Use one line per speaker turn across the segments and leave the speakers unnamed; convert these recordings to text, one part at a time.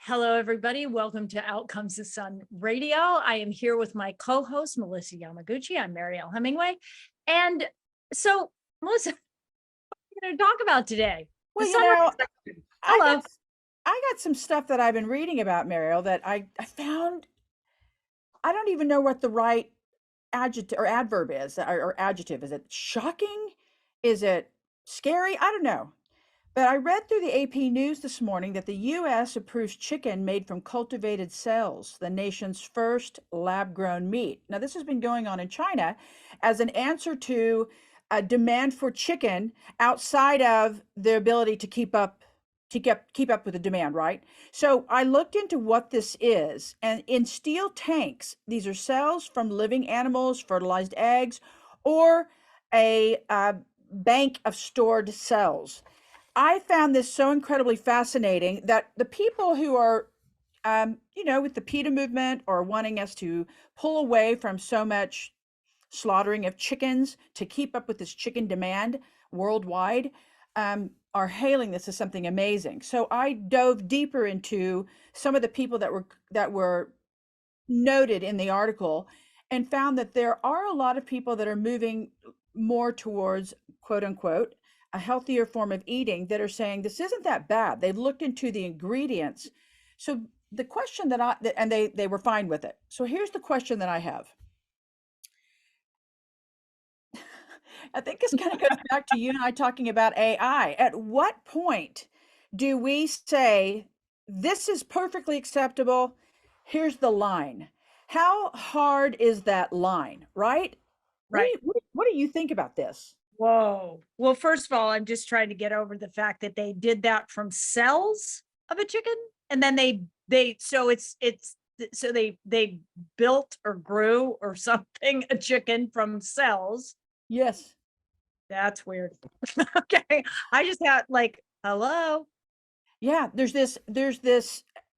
Hello, everybody. Welcome to Out Comes the Sun Radio. I am here with my co-host, Melissa Yamaguchi. I'm Mariel Hemingway. And so, Melissa, what are we going to talk about today? The
Well, you
summer.
know, I
Hello.
got I got some stuff that I've been reading about Mariel that I found. I don't even know what the right adjective or adverb is, or adjective. Is it shocking? Is it scary? I don't know. But I read through the AP News this morning that the US approves chicken made from cultivated cells, the nation's first lab-grown meat. Now, this has been going on in China as an answer to a demand for chicken outside of the ability to keep up with the demand, right? So I looked into what this is, and in steel tanks, these are cells from living animals, fertilized eggs, or a bank of stored cells. I found this so incredibly fascinating that the people who are, with the PETA movement or wanting us to pull away from so much slaughtering of chickens to keep up with this chicken demand worldwide, are hailing this as something amazing. So I dove deeper into some of the people that were noted in the article and found that there are a lot of people that are moving more towards, quote unquote, a healthier form of eating, that are saying this isn't that bad. They've looked into the ingredients. So the question and they were fine with it. So here's the question that I have. I think this kind of goes back to you and I talking about AI. At what point do we say this is perfectly acceptable? Here's the line. How hard is that line, right? What do
Right.
you what do you think about this?
Whoa. Well, first of all, I'm just trying to get over the fact that they did that from cells of a chicken. And then they built or grew or something a chicken from cells.
Yes.
That's weird. Okay. I just had like, hello.
Yeah, there's this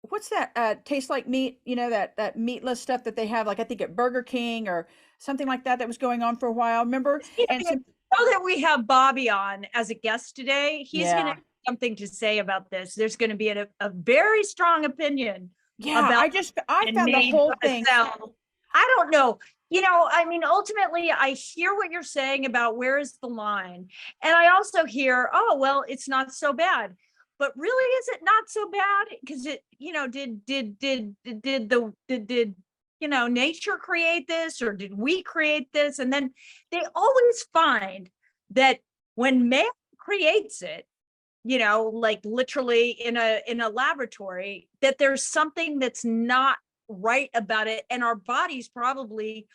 what's that taste like meat, that meatless stuff that they have, like I think at Burger King or something like that was going on for a while. Remember? And
I
so
know that we have Bobby on as a guest today. He's going to
yeah.
have something to say about this. There's going to be a very strong opinion
Yeah,
about
I
and
found the
made
whole
from a
thing.
cell. I don't know. I mean, ultimately, I hear what you're saying about where is the line. And I also hear, oh, well, it's not so bad. But really, is it not so bad? Because did nature create this, or did we create this? And then they always find that when man creates it, like literally in a laboratory, that there's something that's not right about it. And our bodies probably,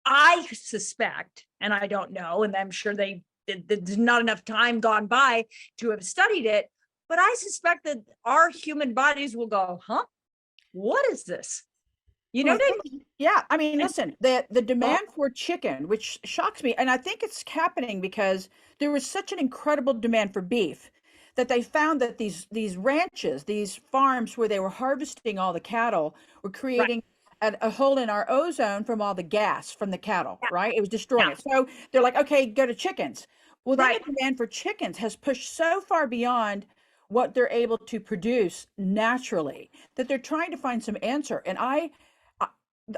I suspect, and I don't know, and I'm sure there's not enough time gone by to have studied it, but I suspect that our human bodies will go, huh? What is this? You
Well,
know
I
what I
think, yeah, I mean,
mean?
listen, the
And
demand for chicken, which shocks me, and I think it's happening because there was such an incredible demand for beef that they found that these ranches, these farms where they were harvesting all the cattle, were
right.
creating a hole in our ozone from all the gas from the cattle,
Yeah.
right? It was destroying
Yeah.
it. So they're like, okay, go to chickens. Well, then
Right.
the demand for chickens has pushed so far beyond what they're able to produce naturally that they're trying to find some answer. And I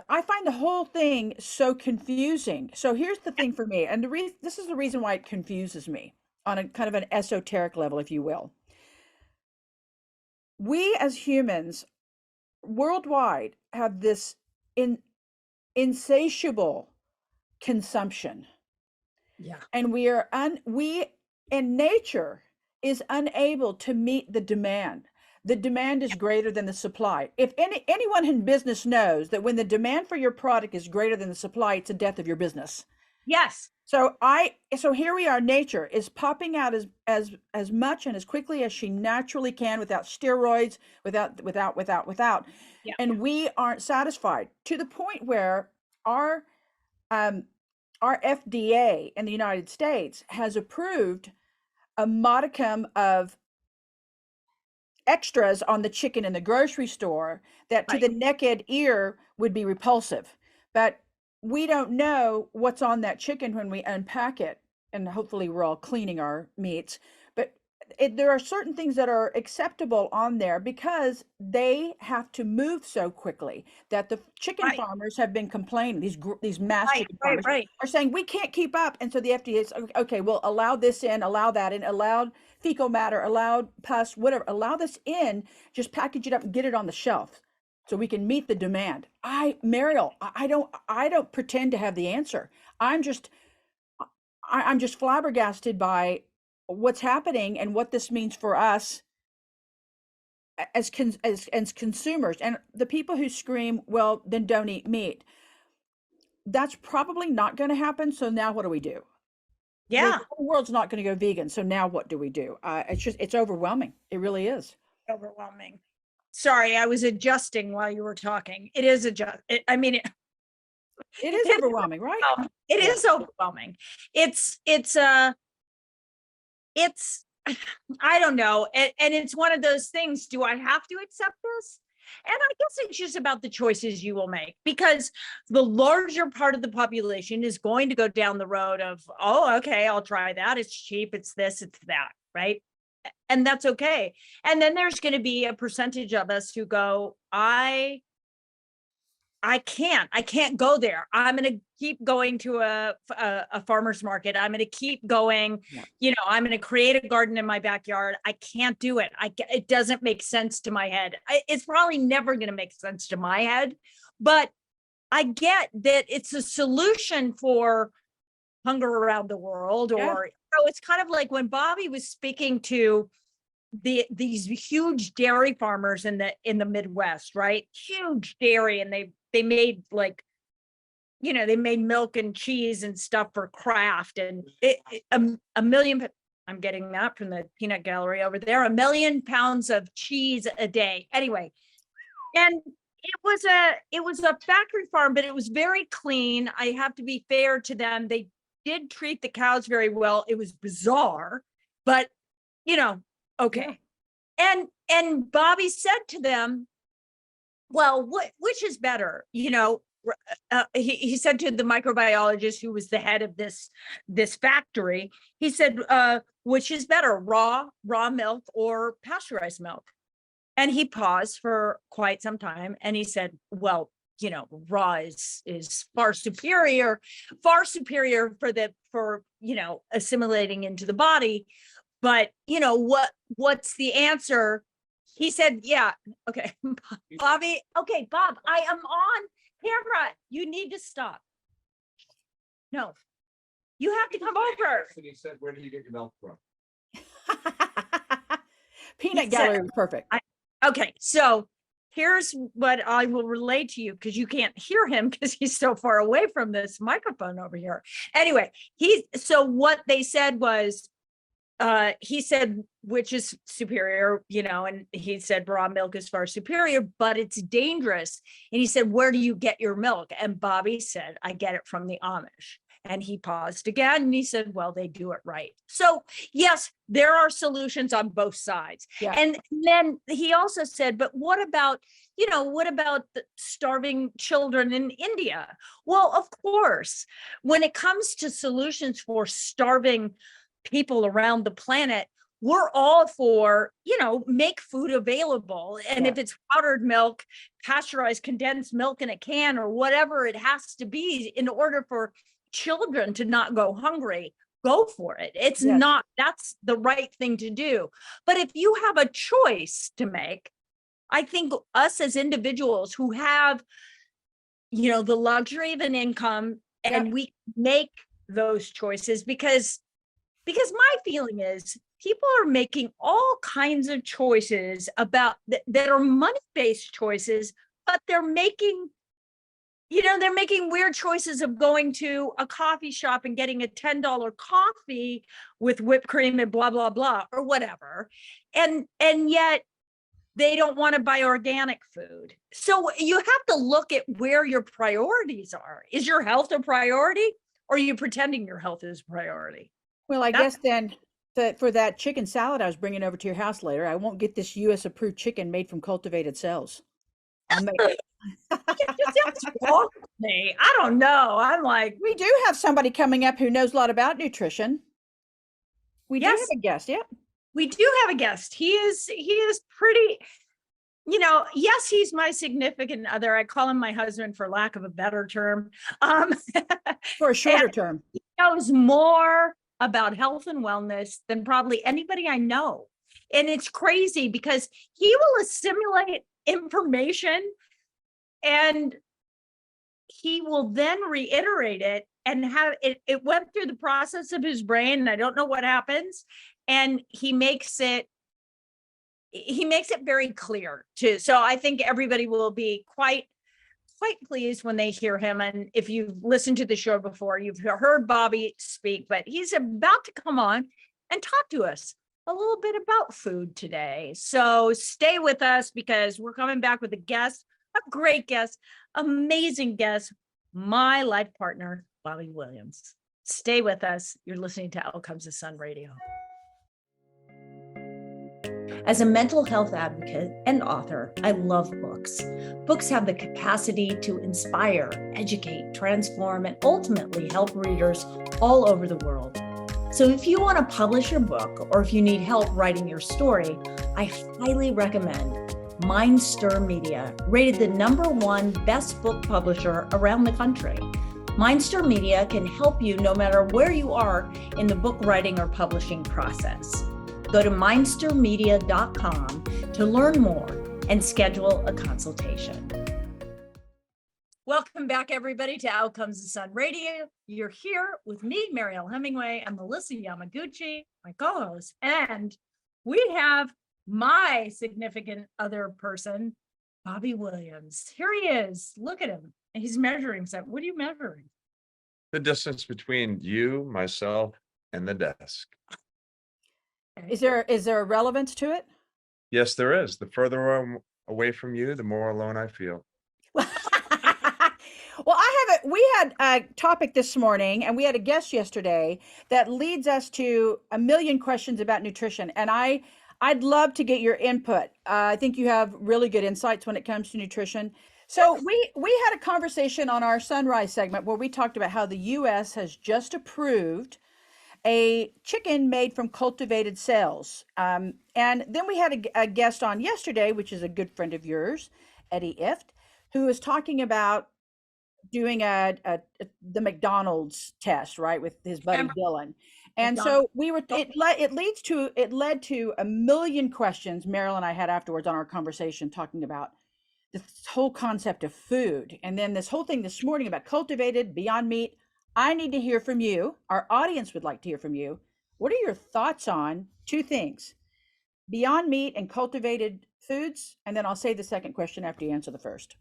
find the whole thing so confusing. So here's the thing for me, and this is the reason why it confuses me on a kind of an esoteric level, if you will. We as humans worldwide have this insatiable consumption,
Yeah.
and we in nature is unable to meet the demand. The demand is greater than the supply. If anyone in business knows that when the demand for your product is greater than the supply, it's a death of your business.
Yes.
So here we are. Nature is popping out as much and as quickly as she naturally can, without steroids, without,
Yeah.
and we aren't satisfied, to the point where our um, our FDA in the United States has approved a modicum of extras on the chicken in the grocery store that to
Right.
the naked ear would be repulsive. But we don't know what's on that chicken when we unpack it. And hopefully we're all cleaning our meats. But there are certain things that are acceptable on there because they have to move so quickly that the chicken
Right,
farmers have been complaining. These mass
right,
chicken
right,
farmers
right.
are saying we can't keep up, and so the FDA is okay. We'll allow this in, allow that in, allowed fecal matter, allowed pus, whatever. Allow this in. Just package it up and get it on the shelf so we can meet the demand. Mariel, I don't pretend to have the answer. I'm just I'm just flabbergasted by what's happening and what this means for us as consumers. And the people who scream, well, then don't eat meat. That's probably not going to happen. So now what do we do? The
Yeah,
whole world's not going to go vegan. So now what do we do? It's overwhelming. It really is.
overwhelming. Sorry, I was adjusting while you were talking. It is I mean,
It is overwhelming, right?
it
Yeah.
is overwhelming. It's it's I don't know. And it's one of those things, do I have to accept this? And I guess it's just about the choices you will make, because the larger part of the population is going to go down the road of, oh, okay, I'll try that. It's cheap, it's this, it's that, right? And that's okay. And then there's going to be a percentage of us who go, I can't go there. I'm going to keep going to a farmer's market. I'm going to keep going.
Yeah.
I'm going to create a garden in my backyard. I can't do it. It doesn't make sense to my head. It's probably never going to make sense to my head, but I get that it's a solution for hunger around the world.
Yeah.
Or it's kind of like when Bobby was speaking to these huge dairy farmers in the Midwest, right? Huge dairy, and they made like, they made milk and cheese and stuff for craft, and a million. I'm getting that from the peanut gallery over there. 1,000,000 pounds of cheese a day. Anyway, and it was a factory farm, but it was very clean. I have to be fair to them. They did treat the cows very well. It was bizarre, but okay. Yeah. And Bobby said to them, well, which is better? He said to the microbiologist who was the head of this factory, he said, which is better, raw milk or pasteurized milk? And he paused for quite some time, and he said, well, raw is far superior for assimilating into the body. But what's the answer? He said, yeah, okay, Bobby. Okay, Bob, I am on camera. You need to stop. No, you have to come over.
And he said, where do you get your milk from?
Peanut gallery was perfect.
Okay, so here's what I will relay to you, because you can't hear him because he's so far away from this microphone over here. Anyway, so what they said was, he said, which is superior, and he said raw milk is far superior, but it's dangerous. And he said, where do you get your milk? And Bobby said, I get it from the Amish. And he paused again, and he said, well, they do it right. So yes, there are solutions on both sides.
Yeah.
And then he also said, but what about the starving children in India? Well, of course, when it comes to solutions for starving people around the planet, we're all for, make food available. And if it's powdered milk, pasteurized condensed milk in a can, or whatever it has to be in order for children to not go hungry, go for it. It's not, that's the right thing to do. But if you have a choice to make, I think us as individuals who have, the luxury of an income, and we make those choices, because my feeling is people are making all kinds of choices about that are money-based choices, but they're making weird choices of going to a coffee shop and getting a $10 coffee with whipped cream and blah, blah, blah, or whatever. And yet they don't want to buy organic food. So you have to look at where your priorities are. Is your health a priority, or are you pretending your health is a priority?
Well, I guess then for that chicken salad I was bringing over to your house later, I won't get this US approved chicken made from cultivated cells.
Just sounds wrong to me. I don't know. I'm like,
we do have somebody coming up who knows a lot about nutrition. We do have a guest. Yep.
We do have a guest. He is pretty, yes, he's my significant other. I call him my husband for lack of a better term.
For a shorter
And
term.
he knows more about health and wellness than probably anybody I know. And it's crazy because he will assimilate information and he will then reiterate it and have it went through the process of his brain. And I don't know what happens. And he makes it very clear too. So I think everybody will be quite pleased when they hear him. And if you've listened to the show before, you've heard Bobby speak, but he's about to come on and talk to us a little bit about food today. So stay with us because we're coming back with a great guest, amazing guest, my life partner, Bobby Williams. Stay with us. You're listening to Out Comes the Sun Radio. As a mental health advocate and author, I love books. Books have the capacity to inspire, educate, transform, and ultimately help readers all over the world. So if you want to publish your book or if you need help writing your story, I highly recommend Mindstir Media, rated the #1 best book publisher around the country. Mindstir Media can help you no matter where you are in the book writing or publishing process. Go to mindstirmedia.com to learn more and schedule a consultation. Welcome back, everybody, to Out Comes the Sun Radio. You're here with me, Mariel Hemingway, and Melissa Yamaguchi, my co-host, and we have my significant other person, Bobby Williams. Here he is. Look at him. And he's measuring something. What are you measuring?
The distance between you, myself, and the desk.
Is there a relevance to it?
Yes, there is. The further I'm away from you, the more alone I feel.
Well, we had a topic this morning and we had a guest yesterday that leads us to a million questions about nutrition. And I'd love to get your input. I think you have really good insights when it comes to nutrition. So we had a conversation on our Sunrise segment where we talked about how the U.S. has just approved a chicken made from cultivated cells. And then we had a guest on yesterday, which is a good friend of yours, Eddie Ift, who was talking about doing the McDonald's test, right, with his buddy Dylan. And so it led to a million questions Mariel and I had afterwards on our conversation talking about this whole concept of food. And then this whole thing this morning about cultivated, Beyond Meat. I need to hear from you. Our audience would like to hear from you. What are your thoughts on two things, Beyond Meat and cultivated foods? And then I'll say the second question after you answer the first.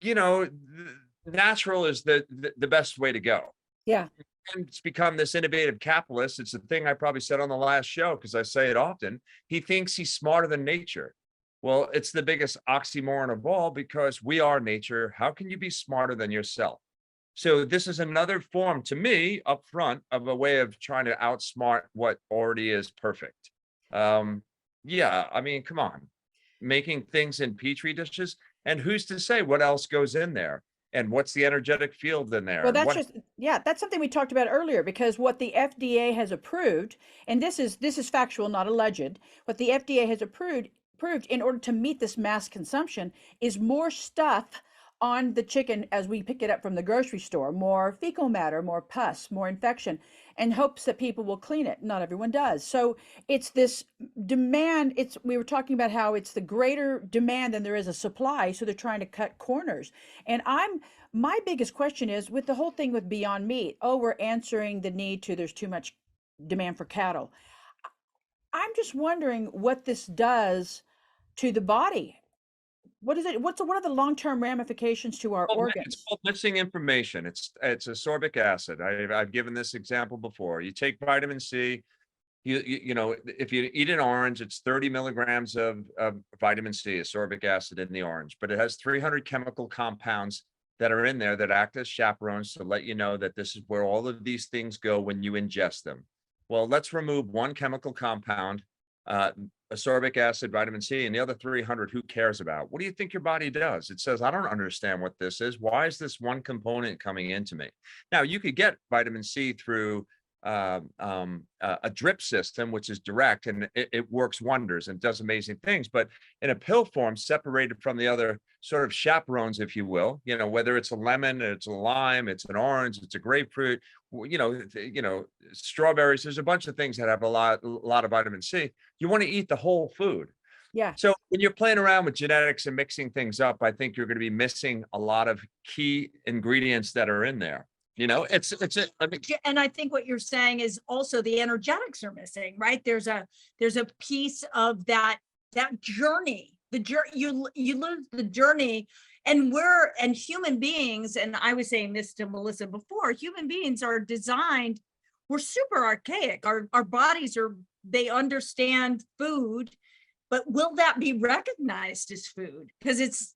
Natural is the best way to go.
Yeah.
And it's become this innovative capitalist. It's the thing I probably said on the last show, because I say it often. He thinks he's smarter than nature. Well, it's the biggest oxymoron of all, because we are nature. How can you be smarter than yourself? So this is another form, to me, up front, of a way of trying to outsmart what already is perfect. Yeah, I mean, come on. Making things in petri dishes, and who's to say what else goes in there? And what's the energetic field in there?
Well, that's something we talked about earlier, because what the FDA has approved, and this is factual, not alleged, what the FDA has approved in order to meet this mass consumption is more stuff on the chicken as we pick it up from the grocery store, more fecal matter, more pus, more infection, and hopes that people will clean it. Not everyone does. So it's this demand. We were talking about how it's the greater demand than there is a supply. So they're trying to cut corners. And my biggest question is with the whole thing with Beyond Meat, we're answering the need to, there's too much demand for cattle. I'm just wondering what this does to the body. What is it? What are the long-term ramifications to our organs?
It's called missing information. It's ascorbic acid. I've given this example before. You take vitamin C. If you eat an orange, it's 30 milligrams of vitamin C, ascorbic acid in the orange, but it has 300 chemical compounds that are in there that act as chaperones to let you know that this is where all of these things go when you ingest them. Well, let's remove one chemical compound, ascorbic acid, vitamin C, and the other 300, who cares about? What do you think your body does? It says, I don't understand what this is. Why is this one component coming into me? Now, you could get vitamin C through a drip system, which is direct, and it works wonders and does amazing things. But in a pill form, separated from the other sort of chaperones, if you will, whether it's a lemon, it's a lime, it's an orange, it's a grapefruit, strawberries. There's a bunch of things that have a lot of vitamin C. You want to eat the whole food.
Yeah.
So when you're playing around with genetics and mixing things up, I think you're going to be missing a lot of key ingredients that are in there.
And I think what you're saying is also the energetics are missing, right? There's a piece of that journey. The journey, you lose the journey, and human beings, and I was saying this to Melissa before, human beings are designed, we're super archaic. Our bodies they understand food, but will that be recognized as food? Because it's,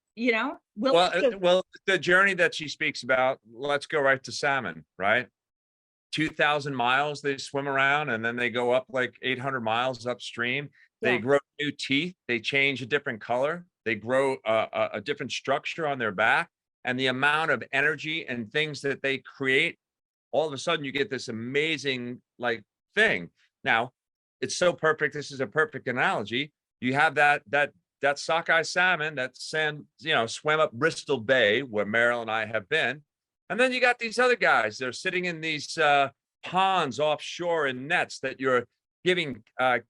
well, the journey that she speaks about, let's go right to salmon, right? 2,000 miles they swim around, and then they go up like 800 miles upstream. They grow new teeth. They change a different color. They grow a different structure on their back, and the amount of energy and things that they create, all of a sudden you get this amazing thing. Now, it's so perfect. This is a perfect analogy. You have that sockeye salmon that swam up Bristol Bay, where Mariel and I have been. And then you got these other guys. They're sitting in these ponds offshore in nets that you're giving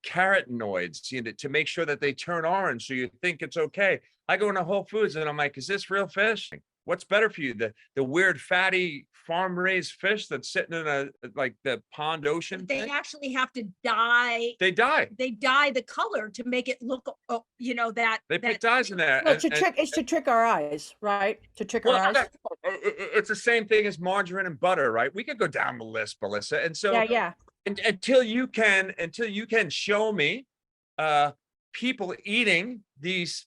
carotenoids to make sure that they turn orange, so you think it's okay. I go into Whole Foods and I'm like, is this real fish? What's better for you? The weird fatty farm-raised fish that's sitting in the pond ocean?
They actually have to dye.
They dye.
They dye the color to make it look, that.
They put dyes in there.
Well, it's to trick our eyes, right? To trick our eyes.
It's the same thing as margarine and butter, right? We could go down the list, Melissa. And so
yeah.
Until you can show me people eating these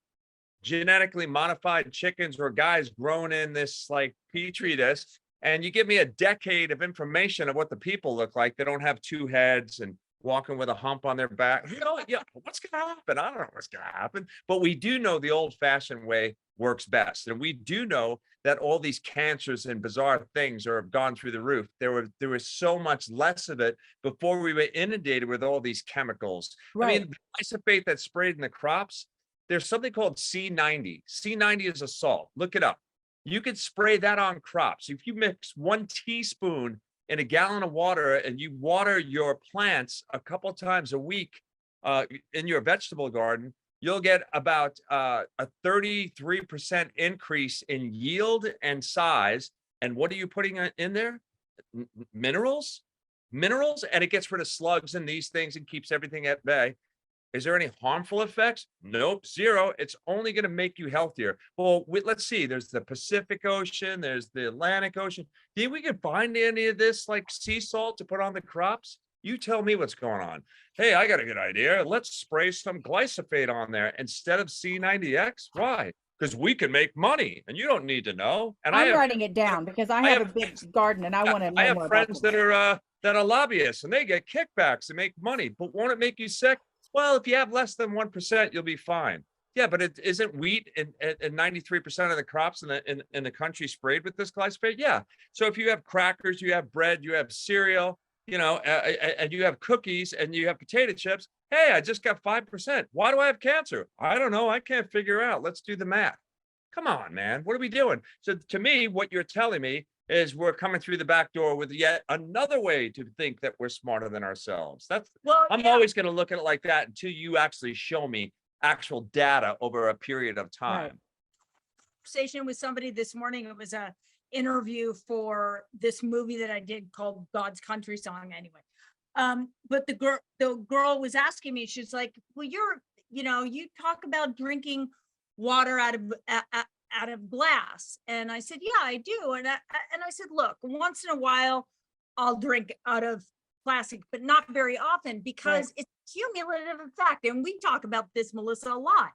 genetically modified chickens or guys grown in this petri dish, and you give me a decade of information of what the people look like, they don't have two heads and walking with a hump on their back, what's gonna happen? I don't know what's gonna happen. But we do know the old-fashioned way works best, and we do know that all these cancers and bizarre things have gone through the roof. There was so much less of it before we were inundated with all these chemicals.
Right.
I mean, the glyphosate that's sprayed in the crops, there's something called C90. C90 is a salt. Look it up. You could spray that on crops. If you mix 1 teaspoon in a gallon of water and you water your plants a couple times a week in your vegetable garden, you'll get about a 33% increase in yield and size. And what are you putting in there? Minerals, and it gets rid of slugs and these things and keeps everything at bay. Is there any harmful effects? Nope, zero. It's only going to make you healthier. Well, let's see. There's the Pacific Ocean. There's the Atlantic Ocean. Do we can find any of this sea salt to put on the crops? You tell me what's going on. Hey, I got a good idea. Let's spray some glyphosate on there instead of C90X. Why? Because we can make money, and you don't need to know. And
I'm writing it down because I have a big garden, and I want to know more.
I have friends that are lobbyists, and they get kickbacks to make money. But won't it make you sick? Well, if you have less than 1%, you'll be fine. Yeah, but it isn't wheat and 93% of the crops in the country sprayed with this glyphosate. Yeah. So if you have crackers, you have bread, you have cereal, and you have cookies and you have potato chips. Hey, I just got 5%. Why do I have cancer? I don't know. I can't figure out. Let's do the math. Come on, man. What are we doing? So to me, what you're telling me is we're coming through the back door with yet another way to think that we're smarter than ourselves. I'm always going to look at it like that until you actually show me actual data over a period of time.
Right. Conversation with somebody this morning. It was a interview for this movie that I did called God's Country Song anyway. But the girl was asking me, she's like, well, you talk about drinking water out of glass. And I said, yeah, I do. And I said, look, once in a while I'll drink out of plastic, but not very often, because it's cumulative effect. And we talk about this, Melissa, a lot.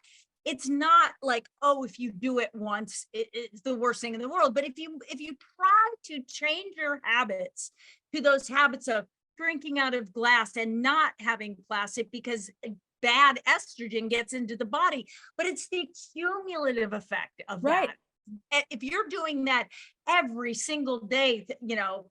It's not like, oh, if you do it once, it's the worst thing in the world. But if you try to change your habits to those habits of drinking out of glass and not having plastic, because bad estrogen gets into the body, but it's the cumulative effect of that. if you're doing that every single day,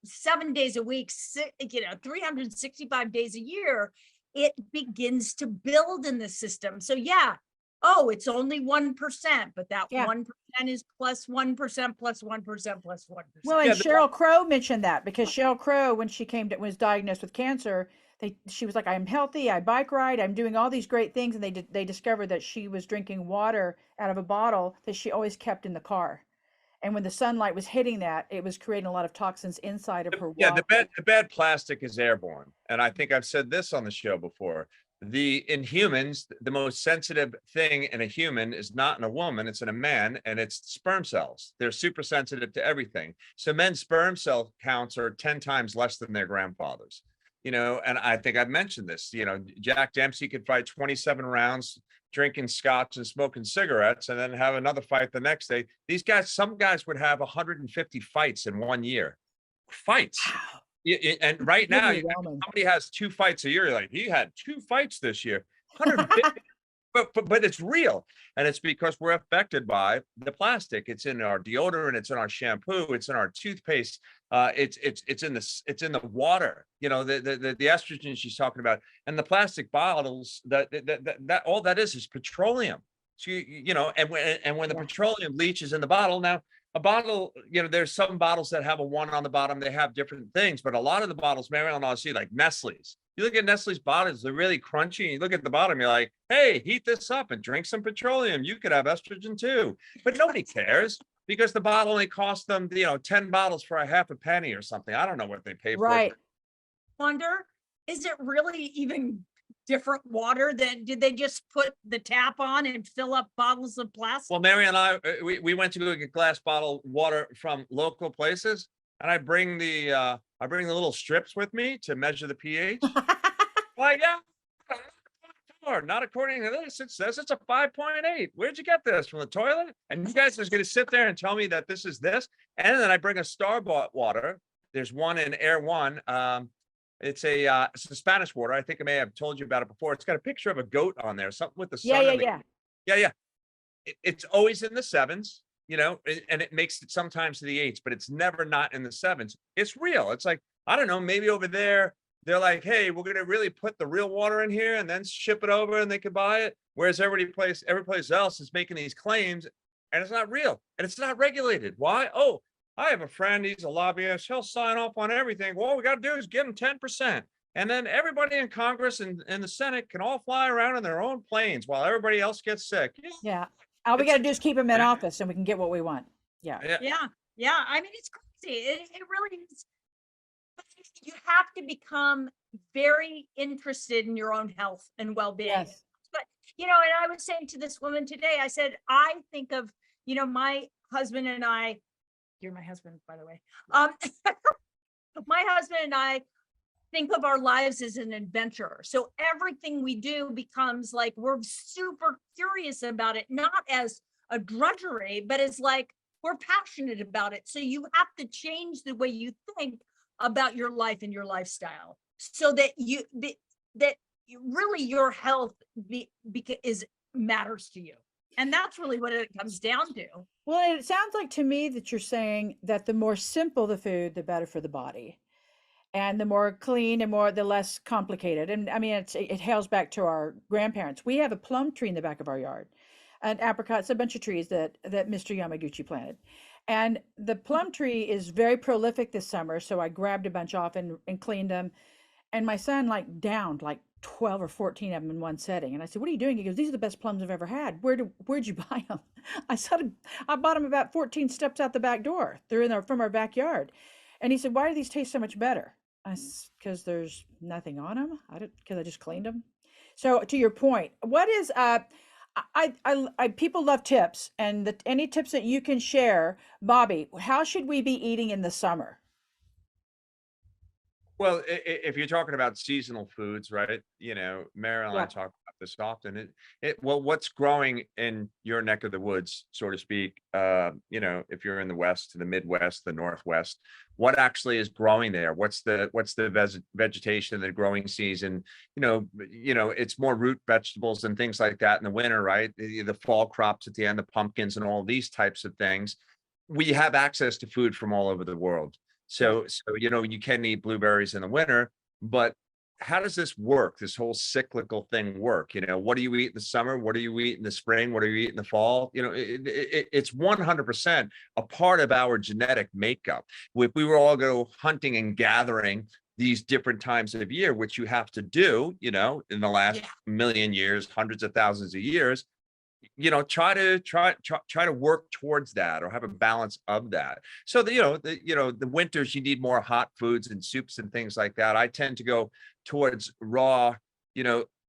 7 days a week, 365 days a year, it begins to build in the system. So yeah, oh, it's only 1%, but that
Yeah.
1% is plus 1%, plus 1%, plus 1%.
Well,
Yeah,
and Cheryl Crow mentioned that because Cheryl Crow, when she was diagnosed with cancer, she was like, I'm healthy, I bike ride, I'm doing all these great things. And they discovered that she was drinking water out of a bottle that she always kept in the car. And when the sunlight was hitting that, it was creating a lot of toxins inside of her
Yeah,
water.
the bad plastic is airborne. And I think I've said this on the show before. In humans, the most sensitive thing in a human is not in a woman, it's in a man, and it's sperm cells. They're super sensitive to everything. So men's sperm cell counts are 10 times less than their grandfathers. And I think I've mentioned this, Jack Dempsey could fight 27 rounds drinking scotch and smoking cigarettes and then have another fight the next day. Some guys would have 150 fights in 1 year. Fights.
Wow.
And right now,
Overwhelming.
somebody has 2 fights a year. You're like, he had 2 fights this year, 150. But it's real, and it's because we're affected by the plastic. It's in our deodorant, it's in our shampoo, it's in our toothpaste. It's in the water. The estrogen she's talking about, and the plastic bottles. That all that is petroleum. So and when the petroleum leaches in the bottle, now a bottle, there's some bottles that have a 1 on the bottom. They have different things, but a lot of the bottles, Mariel and I see, like Nestle's. You look at Nestle's bottles, they're really crunchy. And you look at the bottom, you're like, hey, heat this up and drink some petroleum. You could have estrogen too. But nobody cares because the bottle only cost them, 10 bottles for a half a penny or something. I don't know what they pay for.
Right.
Wonder, is it really even different water? Did they just put the tap on and fill up bottles of plastic?
Well, Mary and I, we went to go get glass bottle water from local places, and I bring the little strips with me to measure the pH. Well, yeah, not according to this. It says it's a 5.8. Where'd you get this, from the toilet? And you guys are going to sit there and tell me that this is this? And then I bring a store-bought water. There's one in Air One. It's a Spanish water. I think I may have told you about it before. It's got a picture of a goat on there, something with the sun. Yeah. It's always in the 7s, and it makes it sometimes to the 8s, but it's never not in the 7s. It's real. It's like, I don't know, maybe over there, they're like, hey, we're going to really put the real water in here and then ship it over and they can buy it. Whereas every place else is making these claims and it's not real and it's not regulated. Why? Oh, I have a friend, he's a lobbyist, he'll sign off on everything. Well, all we got to do is give him 10%. And then everybody in Congress and the Senate can all fly around in their own planes while everybody else gets sick.
Yeah. All we got to do is keep him in office and we can get what we want. Yeah.
Yeah. I mean, it's crazy. It really is. You have to become very interested in your own health and well-being.
Yes.
But, and I was saying to this woman today, I said, I think of, my husband and I, you're my husband, by the way. My husband and I think of our lives as an adventure. So everything we do becomes like, we're super curious about it, not as a drudgery, but as like, we're passionate about it. So you have to change the way you think about your life and your lifestyle so that really your health matters to you. And that's really what it comes down to.
Well, it sounds like to me that you're saying that the more simple the food, the better for the body. And the more clean and the less complicated. And I mean, it hails back to our grandparents. We have a plum tree in the back of our yard, and apricots, a bunch of trees that Mr. Yamaguchi planted. And the plum tree is very prolific this summer. So I grabbed a bunch off and cleaned them. And my son downed 12 or 14 of them in one setting. And I said, what are you doing? He goes, these are the best plums I've ever had. Where'd you buy them? I said, I bought them about 14 steps out the back door. They're from our backyard. And he said, why do these taste so much better? Because there's nothing on them. Because I just cleaned them. So to your point, what is people love tips, and any tips that you can share, Bobby, how should we be eating in the summer?
Well, if you're talking about seasonal foods, right? Mariel and I talk about this often. Well, what's growing in your neck of the woods, so to speak, if you're in the West, the Midwest, the Northwest, what actually is growing there? What's the vegetation, the growing season? It's more root vegetables and things like that in the winter, right? The fall crops at the end, the pumpkins and all these types of things. We have access to food from all over the world. So you can eat blueberries in the winter, but how does this work? This whole cyclical thing work? What do you eat in the summer? What do you eat in the spring? What do you eat in the fall? It's 100% a part of our genetic makeup. If we were all go hunting and gathering these different times of year, which you have to do, in the last million years, hundreds of thousands of years, try to work towards that or have a balance of that. So the winters, you need more hot foods and soups and things like that. I tend to go towards raw,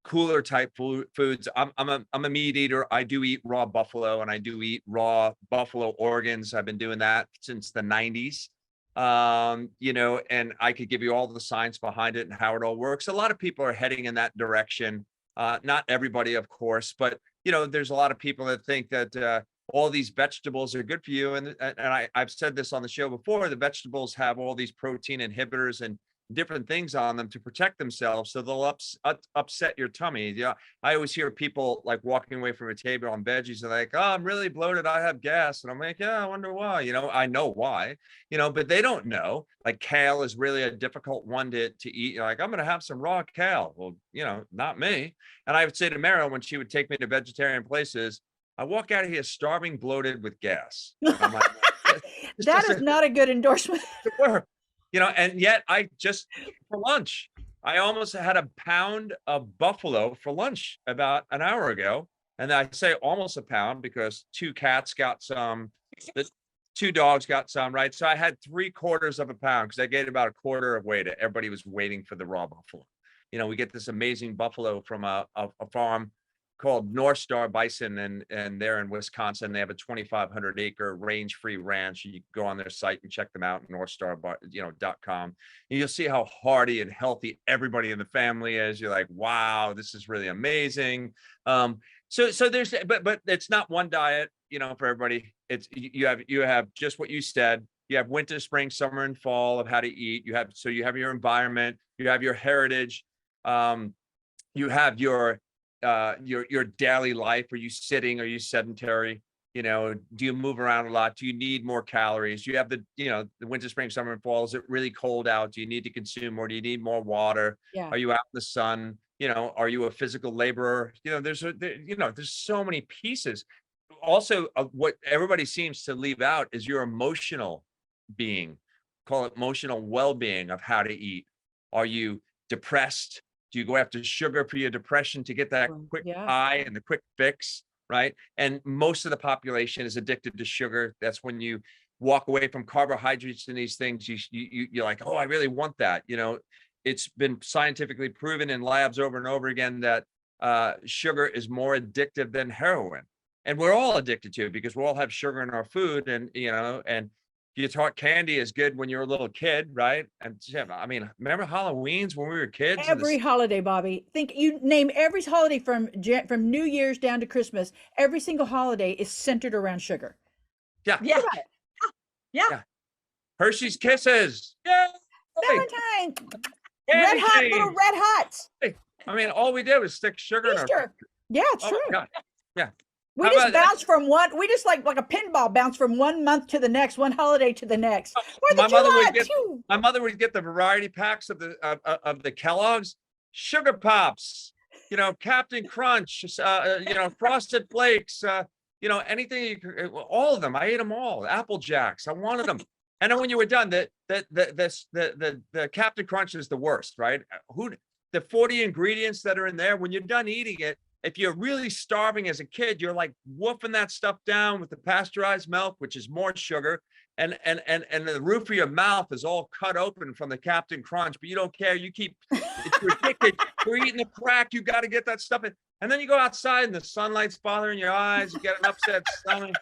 cooler type foods. I'm a meat eater. I do eat raw buffalo and I do eat raw buffalo organs. I've been doing that since the 90s. And I could give you all the science behind it and how it all works. A lot of people are heading in that direction. Not everybody, of course, but there's a lot of people that think that all these vegetables are good for you. And I've said this on the show before, the vegetables have all these protein inhibitors and different things on them to protect themselves. So they'll upset your tummy. Yeah. I always hear people like walking away from a table on veggies and like, oh, I'm really bloated. I have gas. And I'm like, yeah, I wonder why, I know why, but they don't know. Like kale is really a difficult one to eat. You're like, I'm going to have some raw kale. Well, not me. And I would say to Mariel when she would take me to vegetarian places, I walk out of here starving, bloated with gas. I'm like,
that is not a good endorsement.
And yet for lunch, I almost had a pound of buffalo for lunch about an hour ago. And I say almost a pound because 2 cats got some, the 2 dogs got some, right? So I had 3/4 of a pound because I gained about a quarter of weight. Everybody was waiting for the raw buffalo. We get this amazing buffalo from a farm called North Star Bison, and they're in Wisconsin. They have a 2,500 acre range-free ranch. You can go on their site and check them out, northstar.com. And you'll see how hardy and healthy everybody in the family is. You're like, wow, this is really amazing. So there's, but it's not one diet, for everybody. It's you have just what you said. You have winter, spring, summer, and fall of how to eat. You have your environment. You have your heritage. You have your daily life. Are you sitting? Are you sedentary? Do you move around a lot? Do you need more calories? You have the winter, spring, summer, and fall. Is it really cold out? Do you need to consume more? Do you need more water?
Yeah.
Are you out in the sun? Are you a physical laborer? There's so many pieces. Also, what everybody seems to leave out is your emotional being. Call it emotional well-being of how to eat. Are you depressed? Do you go after sugar for your depression to get that quick high and the quick fix, right? And most of the population is addicted to sugar. That's when you walk away from carbohydrates and these things. You're like, oh, I really want that. It's been scientifically proven in labs over and over again that sugar is more addictive than heroin. And we're all addicted to it because we all have sugar in our food. And you thought candy is good when you're a little kid, right? And I mean, remember Halloween's when we were kids?
Every holiday, Bobby. Think you name every holiday from New Year's down to Christmas. Every single holiday is centered around sugar.
Yeah.
Yeah.
Hershey's Kisses. Yeah.
Valentine.
Candy
Little red hots.
I mean, all we did was stick sugar in our.
Yeah, it's true.
Yeah.
We just bounce from one. We just like a pinball bounce from one month to the next, one holiday to the next.
My mother would get the variety packs of the Kellogg's Sugar Pops, Captain Crunch, Frosted Flakes, anything. All of them. I ate them all. Apple Jacks. I wanted them. And then when you were done, the Captain Crunch is the worst, right? The 40 ingredients that are in there. When you're done eating it, if you're really starving as a kid, you're like woofing that stuff down with the pasteurized milk, which is more sugar, and the roof of your mouth is all cut open from the Captain Crunch, but you don't care. You keep, it's ridiculous. You're eating the crack. You got to get that stuff in. And then you go outside and the sunlight's bothering your eyes. You get an upset stomach,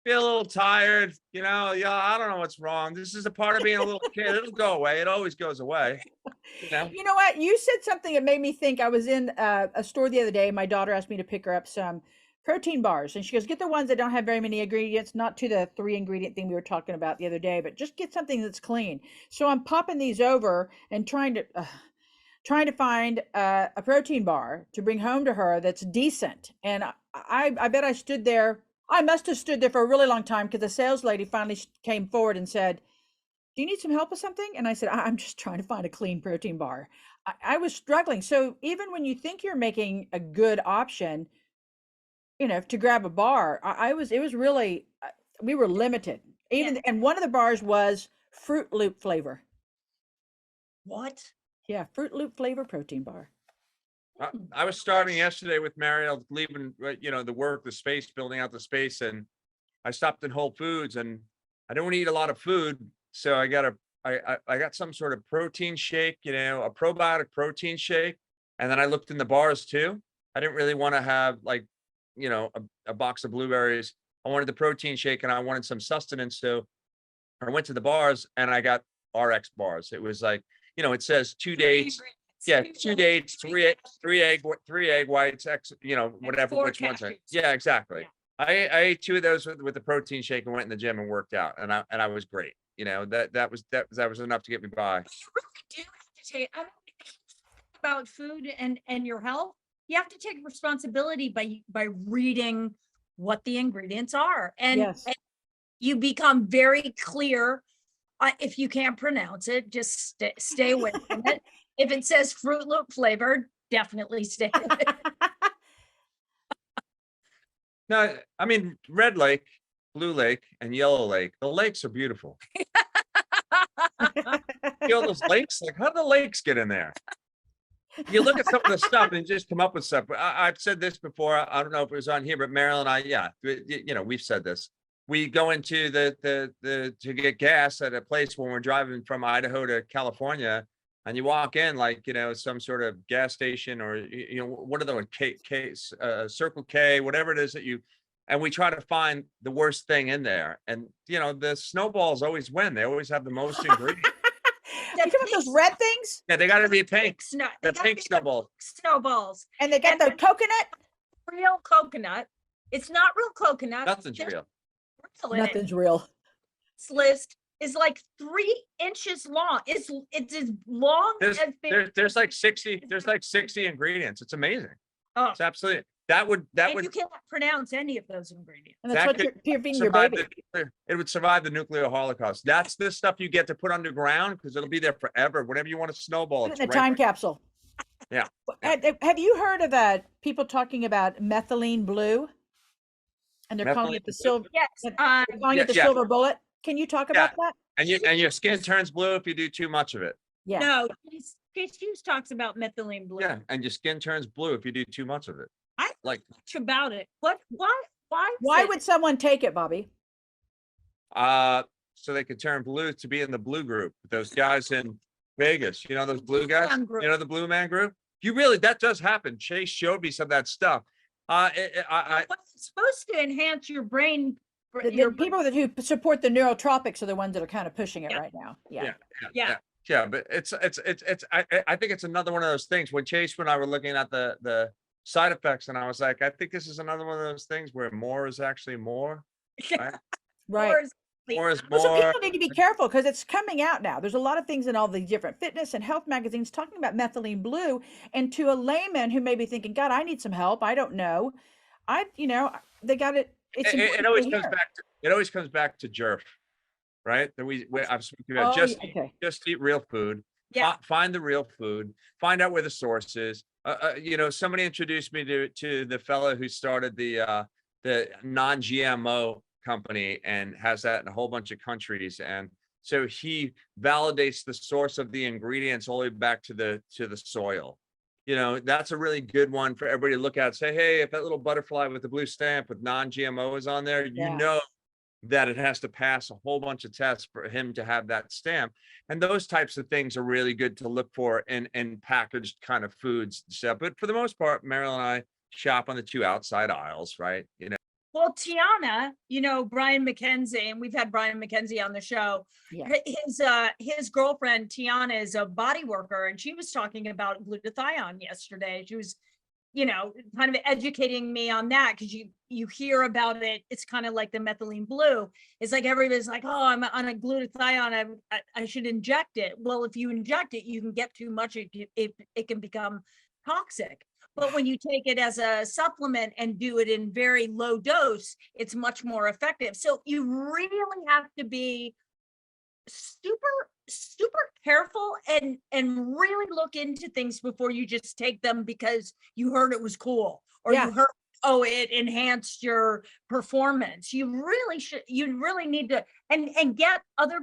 feel a little tired. I don't know what's wrong. This is a part of being a little kid. It'll go away. It always goes away. You know,
You know what? You said something that made me think. I was in a store the other day. My daughter asked me to pick her up some protein bars, and she goes, "Get the ones that don't have very many ingredients, not to the 3 ingredient thing we were talking about the other day, but just get something that's clean." So I'm popping these over and trying to find a protein bar to bring home to her that's decent. And I bet I stood there. I must have stood there for a really long time because the sales lady finally came forward and said, "Do you need some help with something?" And I said, "I'm just trying to find a clean protein bar." I was struggling. So even when you think you're making a good option, to grab a bar, it was really, we were limited.
Yeah.
And one of the bars was Fruit Loop flavor.
What?
Yeah, Fruit Loop flavor protein bar.
I was starting yesterday with Mariel leaving, the work, the space, building out the space, and I stopped in Whole Foods, and I don't eat a lot of food, so I got some sort of protein shake, a probiotic protein shake, and then I looked in the bars too. I didn't really want to have a box of blueberries. I wanted the protein shake, and I wanted some sustenance, so I went to the bars and I got RX bars. It was like, it says 2 dates. Yeah, 2 dates, three egg whites, whatever,
Four
which one's it?
cashews.
Yeah, exactly.
Yeah.
I ate 2 of those with the protein shake and went in the gym and worked out, and I was great. That was enough to get me by.
You really do have to take, I mean, about food and your health. You have to take responsibility by reading what the ingredients are, and you become very clear. If you can't pronounce it, just stay away from it. If it says Fruit Loop flavored, definitely stay away.
No, I mean, Red Lake, Blue Lake, and Yellow Lake. The lakes are beautiful. Feel those lakes? Like, how do the lakes get in there? You look at some of the stuff and just come up with stuff. I've said this before. I don't know if it was on here, but Mariel and I, we've said this. We go into to get gas at a place when we're driving from Idaho to California, and you walk in like, some sort of gas station, or, what are those Circle K, whatever it is and we try to find the worst thing in there. And, the snowballs always win. They always have the most ingredients.
You talking about those red things?
Yeah, they got to be pink. The pink snowballs.
Snowballs.
And they got the coconut?
Real coconut. It's not real coconut.
Nothing's real.
Nothing's real.
This list is like 3 inches long. It's as long as
there's like 60 ingredients. It's amazing.
Oh,
it's absolutely
you can't pronounce any of those ingredients.
And that's what you're feeding your baby.
It would survive the nuclear holocaust. That's the stuff you get to put underground because it'll be there forever. Whenever you want to snowball,
it's in a time capsule.
Yeah.
Have you heard of people talking about methylene blue? And they're calling it the silver.
Yes.
They're calling it the silver bullet. Can you talk about that?
And your skin turns blue if you do too much of it.
Yeah. No, Hughes talks about methylene blue.
Yeah, and your skin turns blue if you do too much of it.
I like much about it. Why
would someone take it, Bobby?
So they could turn blue to be in the blue group. Those guys in Vegas, those blue guys, the Blue Man Group. That does happen. Chase showed me some of that stuff.
It's
supposed to enhance your brain.
The people who support the neurotropics are the ones that are kind of pushing it right now.
Yeah, but it's I think it's another one of those things. When Chase and I were looking at the side effects, and I was like, I think this is another one of those things where more is actually more.
Right.
More is more.
So people need to be careful because it's coming out now. There's a lot of things in all the different fitness and health magazines talking about methylene blue. And to a layman who may be thinking, God, I need some help. I don't know. They got it.
It always comes back to jerf, right? That I've spoken about. Just eat real food.
Yeah.
Find the real food. Find out where the source is. Somebody introduced me to the fellow who started the non-GMO company and has that in a whole bunch of countries. And so he validates the source of the ingredients all the way back to the soil. That's a really good one for everybody to look at. Say, hey, if that little butterfly with the blue stamp with non-GMO is on there, you know that it has to pass a whole bunch of tests for him to have that stamp. And those types of things are really good to look for in packaged kind of foods. But for the most part, Mariel and I shop on the 2 outside aisles, right?
Well, Tiana, Brian McKenzie, and we've had Brian McKenzie on the show.
Yeah.
His girlfriend Tiana is a body worker, and she was talking about glutathione yesterday. She was, kind of educating me on that, because you hear about it. It's kind of like the methylene blue. It's like everybody's like, oh, I'm on a glutathione. I should inject it. Well, if you inject it, you can get too much. It can become toxic. But when you take it as a supplement and do it in very low dose, it's much more effective. So you really have to be super careful and really look into things before you just take them because you heard it was cool, or
Yeah.
you heard, oh, it enhanced your performance. You really need to and get other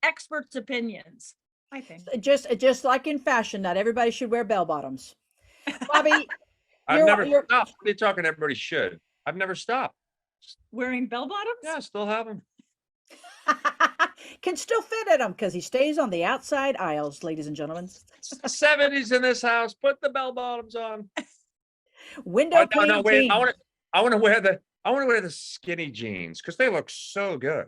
experts' opinions, I think.
Just like in fashion, not everybody should wear bell bottoms. Bobby,
I've never stopped. What are you talking? Everybody should. I've never stopped.
Wearing bell bottoms?
Yeah, still have them.
can still fit at him because he stays on the outside aisles, ladies and gentlemen.
It's the 70s in this house. Put the bell bottoms on.
Window pane
no, wait.
jeans.
I want to wear the skinny jeans because they look so good.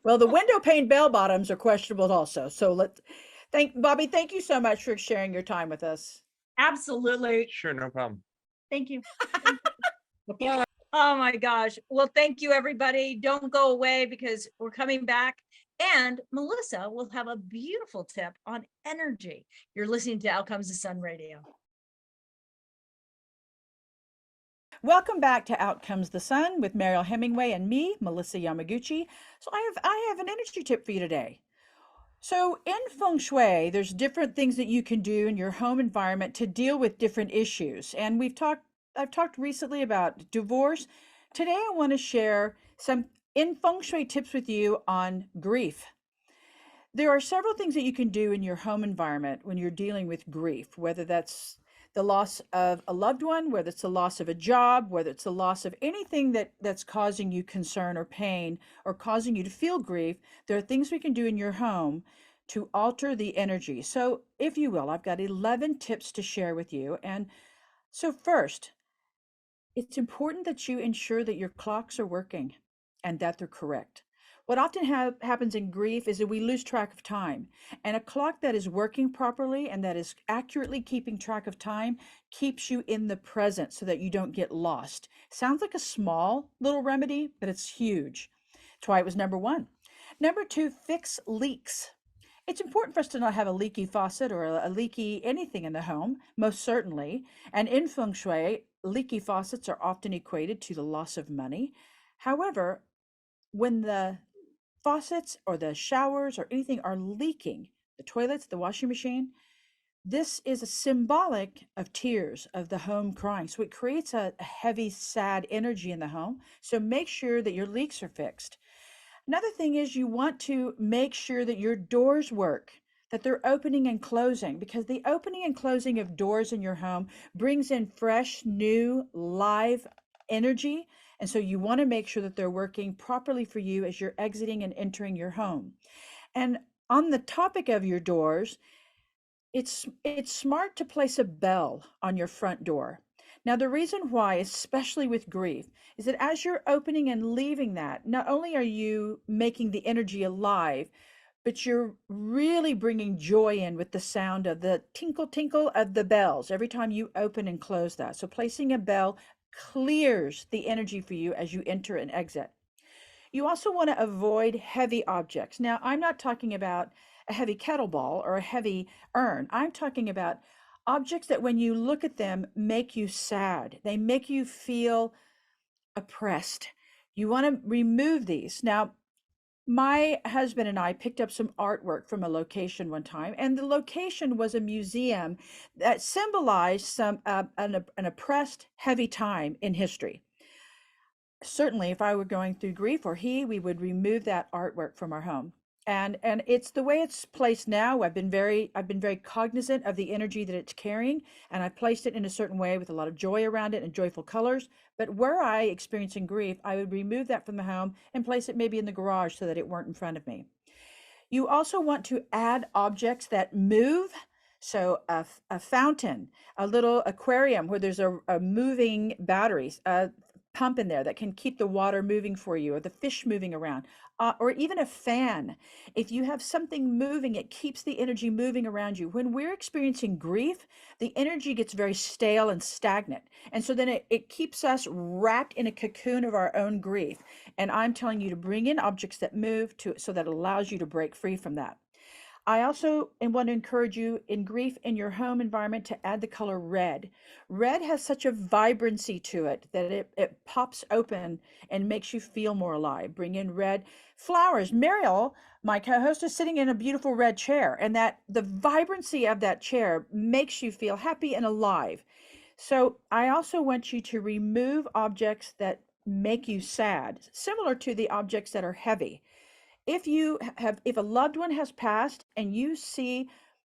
Well, the window pane bell bottoms are questionable also. So Bobby, thank you so much for sharing your time with us.
Absolutely.
Sure, no problem.
Thank you. Oh my gosh. Well, thank you, everybody. Don't go away because we're coming back. And Melissa will have a beautiful tip on energy. You're listening to Out Comes the Sun Radio.
Welcome back to Out Comes the Sun with Mariel Hemingway and me, Melissa Yamaguchi. So I have an energy tip for you today. So in Feng Shui, there's different things that you can do in your home environment to deal with different issues. And I've talked recently about divorce. Today I want to share some in Feng Shui tips with you on grief. There are several things that you can do in your home environment when you're dealing with grief, whether that's the loss of a loved one, whether it's the loss of a job, whether it's the loss of anything that's causing you concern or pain or causing you to feel grief. There are things we can do in your home to alter the energy. So if you will, I've got 11 tips to share with you. And so first, it's important that you ensure that your clocks are working and that they're correct. What often happens in grief is that we lose track of time, and a clock that is working properly and that is accurately keeping track of time keeps you in the present so that you don't get lost. Sounds like a small little remedy, but it's huge. That's why it was number one. Number two, fix leaks. It's important for us to not have a leaky faucet or a leaky anything in the home, most certainly. And in Feng Shui, leaky faucets are often equated to the loss of money. However, when the faucets or the showers or anything are leaking, the toilets, the washing machine, this is a symbolic of tears, of the home crying. So it creates a heavy, sad energy in the home. So make sure that your leaks are fixed. Another thing is you want to make sure that your doors work, that they're opening and closing, because the opening and closing of doors in your home brings in fresh, new, live energy. And so you want to make sure that they're working properly for you as you're exiting and entering your home. And on the topic of your doors, it's smart to place a bell on your front door. Now, the reason why, especially with grief, is that as you're opening and leaving that, not only are you making the energy alive, but you're really bringing joy in with the sound of the tinkle tinkle of the bells every time you open and close that. So placing a bell clears the energy for you as you enter and exit. You also want to avoid heavy objects. Now, I'm not talking about a heavy kettlebell or a heavy urn. I'm talking about objects that when you look at them make you sad. They make you feel oppressed. You want to remove these. Now, my husband and I picked up some artwork from a location one time, and the location was a museum that symbolized an oppressed, heavy time in history. Certainly, if I were going through grief or we would remove that artwork from our home. And it's the way it's placed now. I've been very cognizant of the energy that it's carrying, and I've placed it in a certain way with a lot of joy around it and joyful colors. But were I experiencing grief, I would remove that from the home and place it maybe in the garage so that it weren't in front of me. You also want to add objects that move. So a fountain, a little aquarium where there's a moving batteries, pump in there that can keep the water moving for you, or the fish moving around, or even a fan. If you have something moving, it keeps the energy moving around you. When we're experiencing grief, the energy gets very stale and stagnant. And so then it keeps us wrapped in a cocoon of our own grief. And I'm telling you to bring in objects that move to so that it allows you to break free from that. I also want to encourage you in grief in your home environment to add the color red. Red has such a vibrancy to it that it pops open and makes you feel more alive. Bring in red flowers. Mariel, my co-host, is sitting in a beautiful red chair, and that the vibrancy of that chair makes you feel happy and alive. So I also want you to remove objects that make you sad, similar to the objects that are heavy. If a loved one has passed and you see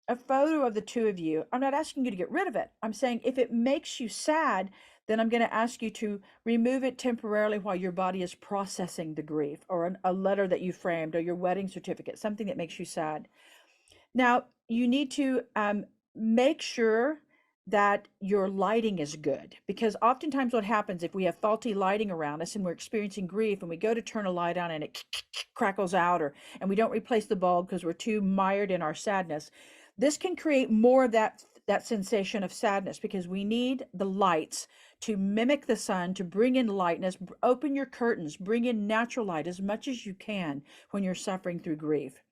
a photo of the two of you, I'm not asking you to get rid of it. I'm saying if it makes you sad, then I'm going to ask you to remove it temporarily while your body is processing the grief, or a letter that you framed, or your wedding certificate, something that makes you sad. Now, you need to make sure that your lighting is good, because oftentimes what happens if we have faulty lighting around us and we're experiencing grief and we go to turn a light on and it crackles out, and we don't replace the bulb because we're too mired in our sadness, this can create more of that sensation of sadness, because we need the lights to mimic the sun, to bring in lightness. Open your curtains, bring in natural light as much as you can when you're suffering through grief.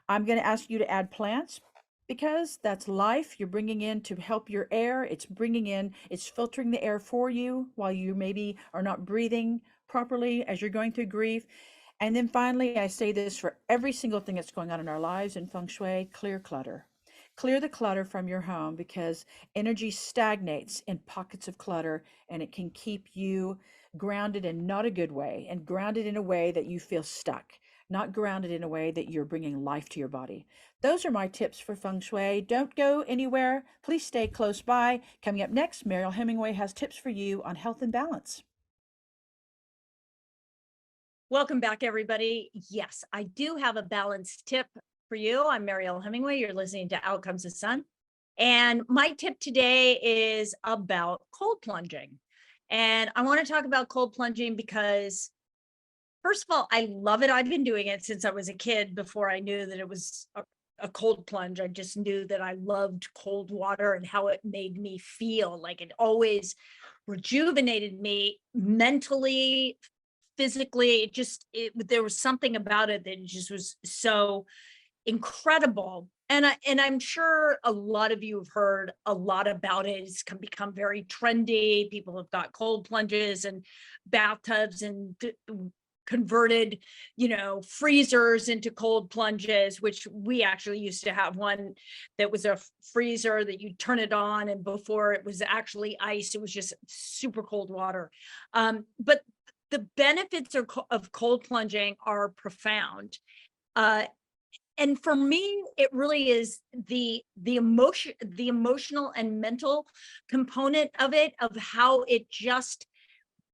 I'm going to ask you to add plants, because that's life you're bringing in to help your air. It's filtering the air for you while you maybe are not breathing properly as you're going through grief. And then finally, I say this for every single thing that's going on in our lives in Feng Shui: clear clutter. Clear the clutter from your home, because energy stagnates in pockets of clutter, and it can keep you grounded in not a good way, and grounded in a way that you feel stuck, not grounded in a way that you're bringing life to your body. Those are my tips for Feng Shui. Don't go anywhere. Please stay close by. Coming up next, Mariel Hemingway has tips for you on health and balance.
Welcome back, everybody. Yes, I do have a balance tip for you. I'm Mariel Hemingway. You're listening to Outcomes of Sun. And my tip today is about cold plunging. And I want to talk about cold plunging because, first of all, I love it. I've been doing it since I was a kid, before I knew that it was a cold plunge. I just knew that I loved cold water and how it made me feel. Like, it always rejuvenated me mentally, physically. There was something about it that just was so incredible. And I'm sure a lot of you have heard a lot about it. It's become very trendy. People have got cold plunges and bathtubs and converted, freezers into cold plunges, which we actually used to have one that was a freezer that you turn it on, and before it was actually ice, it was just super cold water. But the benefits of cold plunging are profound. And for me, it really is the emotional and mental component of it, of how it just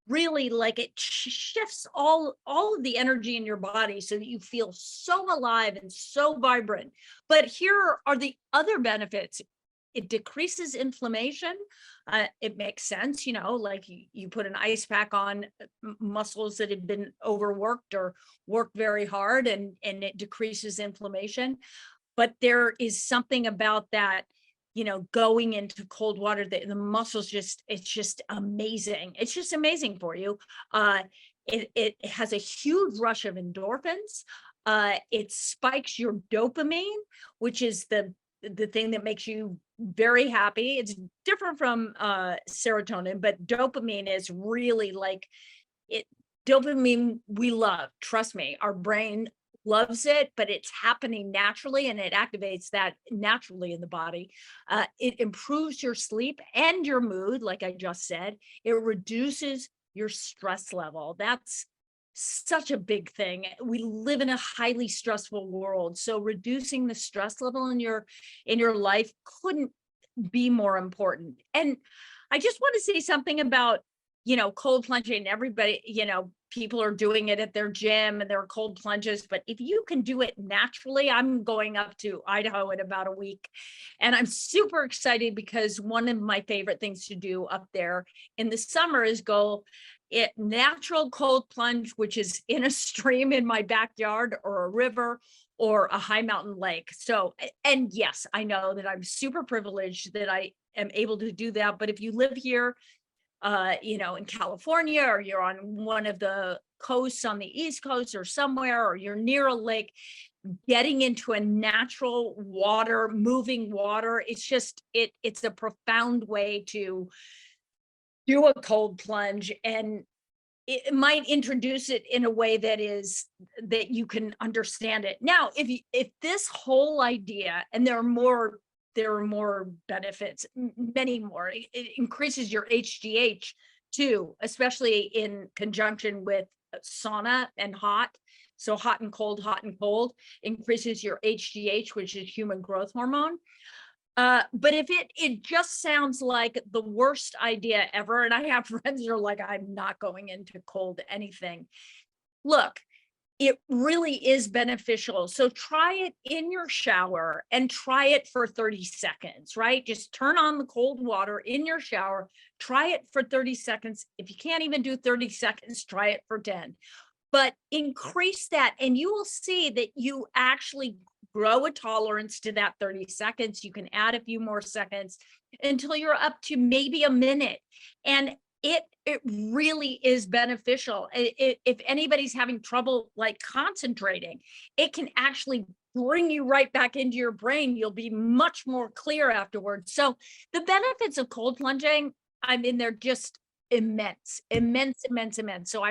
really, like, it shifts all of the energy in your body so that you feel so alive and so vibrant. But here are the other benefits. It decreases inflammation. It makes sense, like you put an ice pack on muscles that have been overworked or worked very hard, and it decreases inflammation. But there is something about that, going into cold water, the muscles it's just amazing. It's just amazing for you. It has a huge rush of endorphins. It spikes your dopamine, which is the thing that makes you very happy. It's different from serotonin, but dopamine is really like it. Dopamine we love. Trust me, our brain loves it, but it's happening naturally, and it activates that naturally in the body. It improves your sleep and your mood, like I just said. It reduces your stress level. That's such a big thing. We live in a highly stressful world, so reducing the stress level in your life couldn't be more important. And I just want to say something about, cold plunging. Everybody, people are doing it at their gym and there are cold plunges, but if you can do it naturally, I'm going up to Idaho in about a week. And I'm super excited because one of my favorite things to do up there in the summer is go natural cold plunge, which is in a stream in my backyard or a river or a high mountain lake. So, and yes, I know that I'm super privileged that I am able to do that. But if you live here, in California, or you're on one of the coasts on the East Coast or somewhere, or you're near a lake, getting into a natural water, moving water, it's a profound way to do a cold plunge, and it might introduce it in a way that you can understand it. Now, if this whole idea, and there are more benefits, many more. It increases your HGH too, especially in conjunction with sauna and hot. So hot and cold increases your HGH, which is human growth hormone. But if it just sounds like the worst idea ever, and I have friends that are like, I'm not going into cold anything. Look, it really is beneficial. So try it in your shower and try it for 30 seconds, right? Just turn on the cold water in your shower, try it for 30 seconds. If you can't even do 30 seconds, try it for 10. But increase that, and you will see that you actually grow a tolerance to that 30 seconds. You can add a few more seconds until you're up to maybe a minute. And it really is beneficial. If anybody's having trouble like concentrating, it can actually bring you right back into your brain. You'll be much more clear afterwards. So the benefits of cold plunging, I mean, they're just immense. So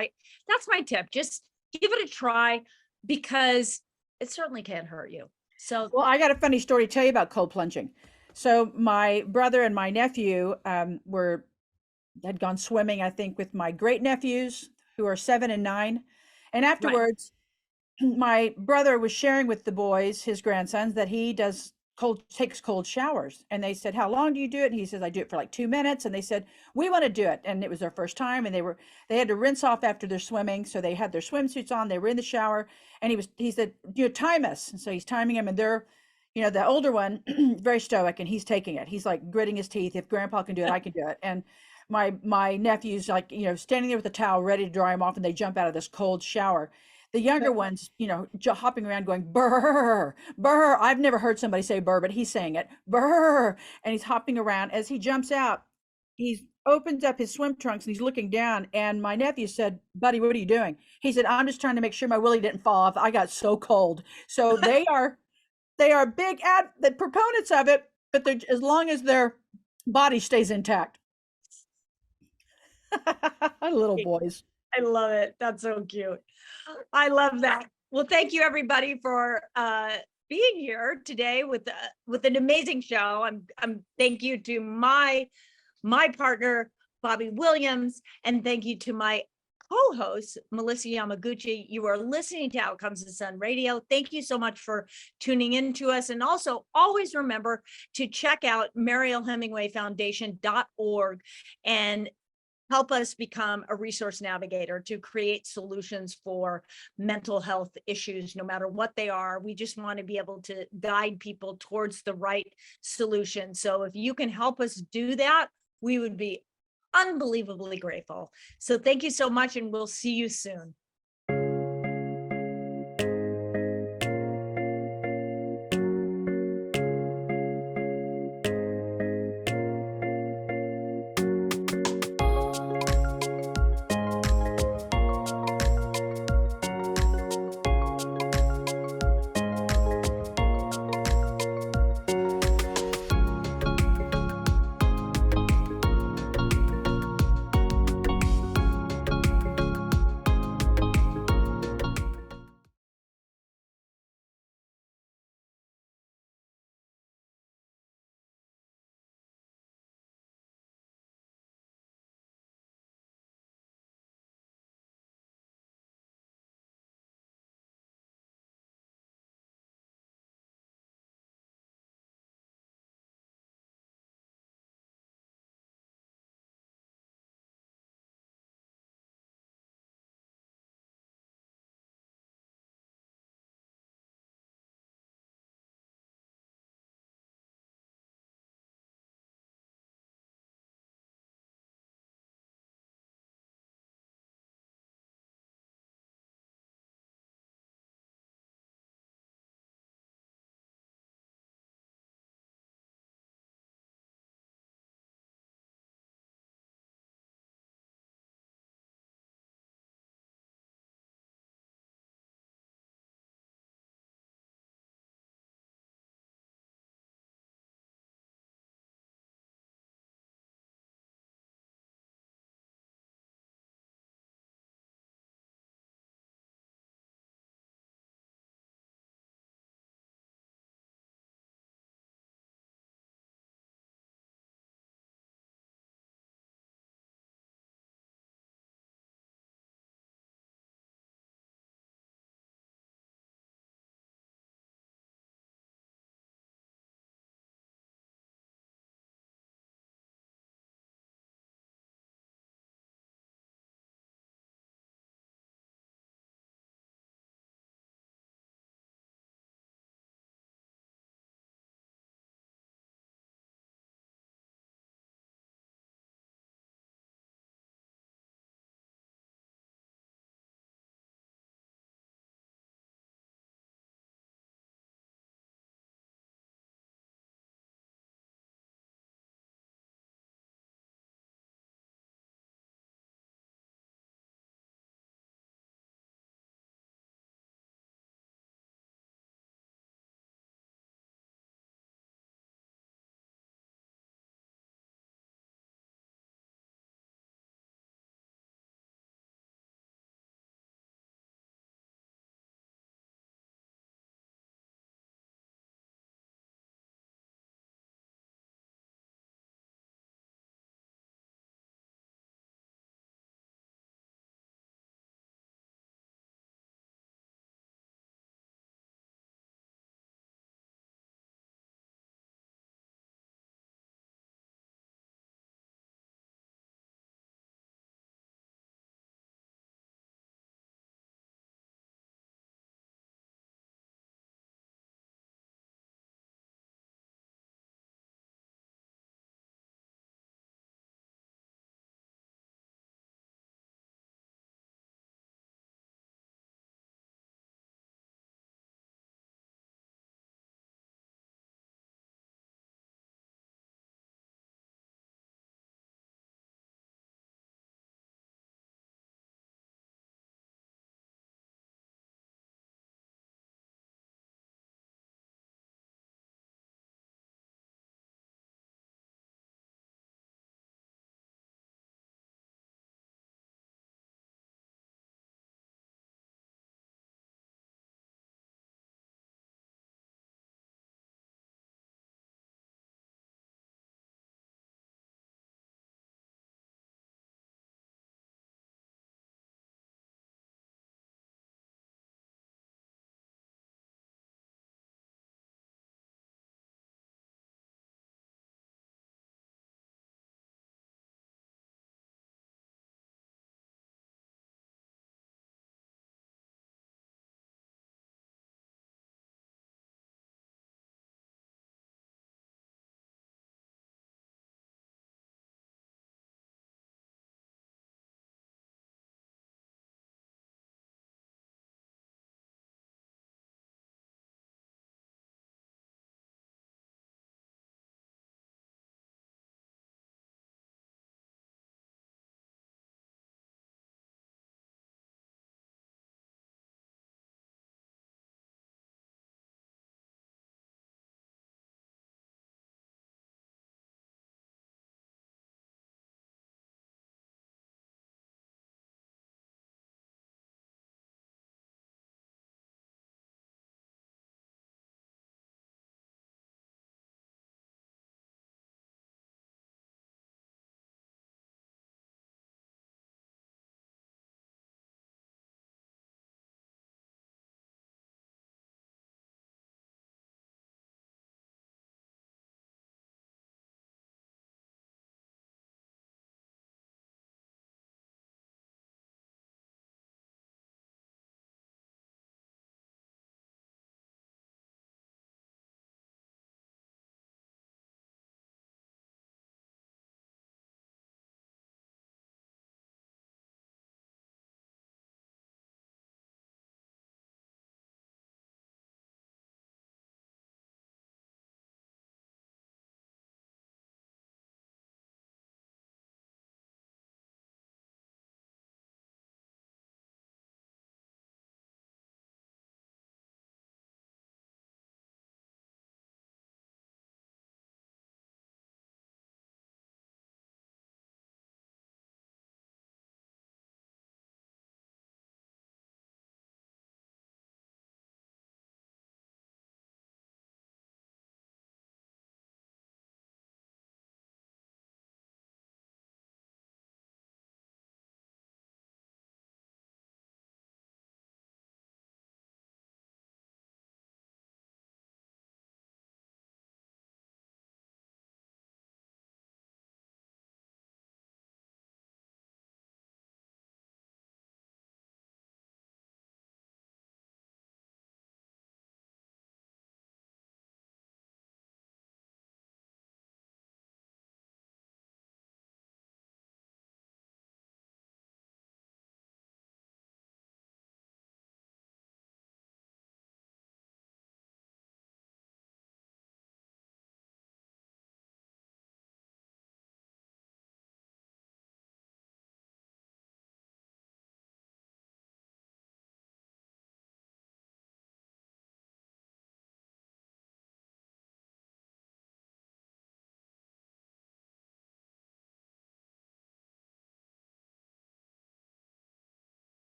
that's my tip. Just give it a try, because it certainly can't hurt you. So,
well, I got a funny story to tell you about cold plunging. So my brother and my nephew had gone swimming, I think, with my great nephews who are 7 and 9. And afterwards, my brother was sharing with the boys, his grandsons, that he takes cold showers. And they said, how long do you do it? And he says, I do it for like 2 minutes. And they said, we want to do it. And it was their first time. And they had to rinse off after their swimming. So they had their swimsuits on, they were in the shower. And he said, time us. And so he's timing them, and they're, the older one, very stoic, and he's taking it. He's like gritting his teeth. If grandpa can do it, I can do it. And my nephew's like, standing there with a towel ready to dry him off, and they jump out of this cold shower. The younger ones, hopping around going, burr, burr. I've never heard somebody say burr, but he's saying it, burr. And he's hopping around. As he jumps out, he opens up his swim trunks and he's looking down. And my nephew said, buddy, what are you doing? He said, I'm just trying to make sure my willy didn't fall off. I got so cold. So they are big the proponents of it, but as long as their body stays intact. Little boys.
I love it. That's so cute. I love that. Well, thank you everybody for being here today with an amazing show. I'm thank you to my partner Bobby Williams, and thank you to my co-host Melissa Yamaguchi. You are listening to Outcomes of Sun Radio. Thank you so much for tuning in to us, and also always remember to check out Mariel Hemingway Foundation.org and help us become a resource navigator to create solutions for mental health issues, no matter what they are. We just want to be able to guide people towards the right solution. So if you can help us do that, we would be unbelievably grateful. So thank you so much, and we'll see you soon.